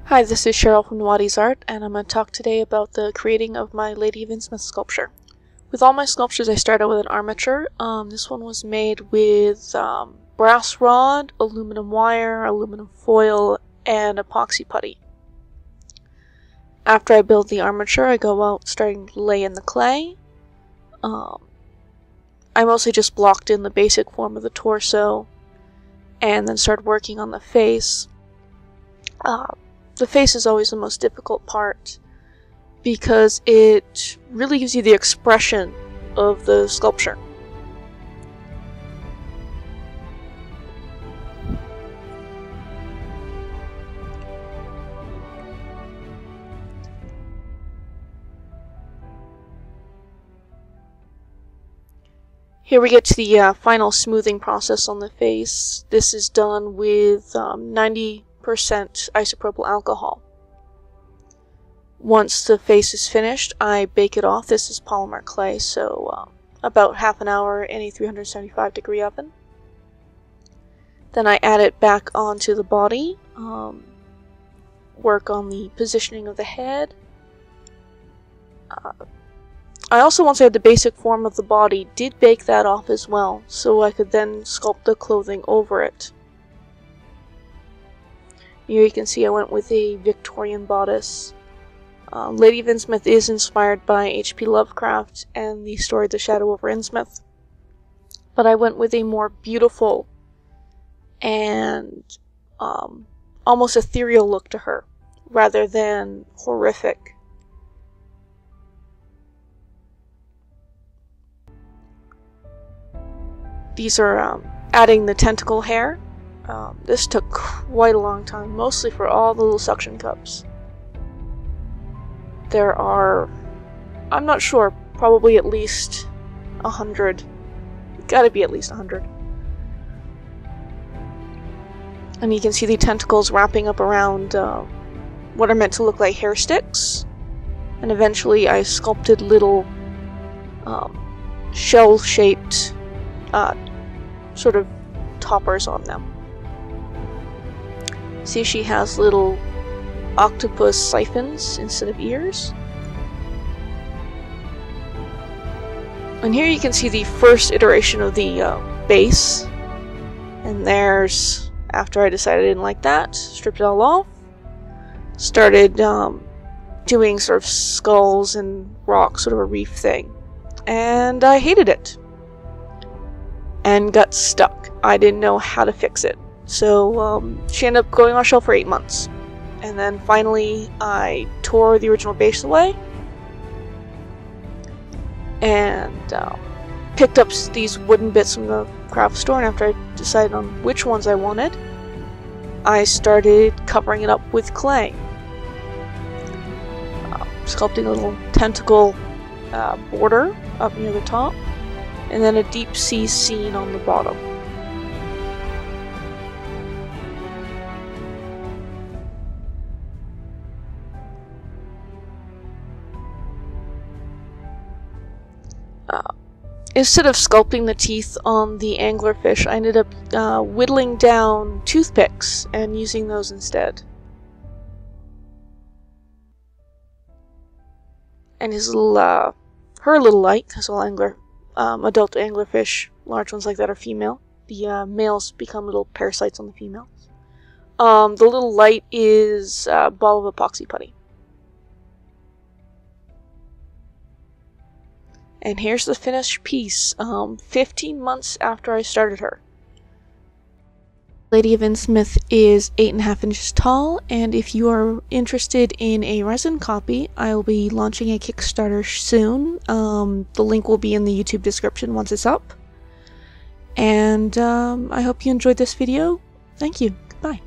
Hi, this is Cheryl from Nwadi's Art, and I'm going to talk today about the creating of my Lady of Innsmouth sculpture. With all my sculptures, I start out with an armature. This one was made with brass rod, aluminum wire, aluminum foil, and epoxy putty. After I build the armature, I go out starting to lay in the clay. I mostly just blocked in the basic form of the torso, and then started working on the face. The face is always the most difficult part because it really gives you the expression of the sculpture. Here we get to the final smoothing process on the face. This is done with 90% isopropyl alcohol. Once the face is finished, I bake it off. This is polymer clay, so about half an hour in a 375-degree oven. Then I add it back onto the body, work on the positioning of the head. I also, once I had the basic form of the body, did bake that off as well, so I could then sculpt the clothing over it. Here you can see I went with a Victorian bodice. Lady of Innsmouth is inspired by H.P. Lovecraft and the story The Shadow Over Innsmouth. But I went with a more beautiful and almost ethereal look to her, rather than horrific. These are adding the tentacle hair. This took quite a long time, mostly for all the little suction cups. There are, I'm not sure, probably at least 100. Gotta be at least 100. And you can see the tentacles wrapping up around what are meant to look like hair sticks. And eventually I sculpted little shell-shaped sort of toppers on them. See, she has little octopus siphons instead of ears. And here you can see the first iteration of the base. And there's, after I decided I didn't like that, stripped it all off. Started doing sort of skulls and rocks, sort of a reef thing. And I hated it. And got stuck. I didn't know how to fix it. So she ended up going on a shelf for 8 months. And then finally I tore the original base away and picked up these wooden bits from the craft store, and after I decided on which ones I wanted, I started covering it up with clay. Sculpting a little tentacle border up near the top, and then a deep sea scene on the bottom. Instead of sculpting the teeth on the anglerfish, I ended up whittling down toothpicks and using those instead. And his little, her little light, because all adult anglerfish, large ones like that, are female. The males become little parasites on the females. The little light is a ball of epoxy putty. And here's the finished piece, 15 months after I started her. Lady of Innsmouth is 8.5 inches tall, and if you are interested in a resin copy, I will be launching a Kickstarter soon. The link will be in the YouTube description once it's up. And I hope you enjoyed this video. Thank you. Goodbye.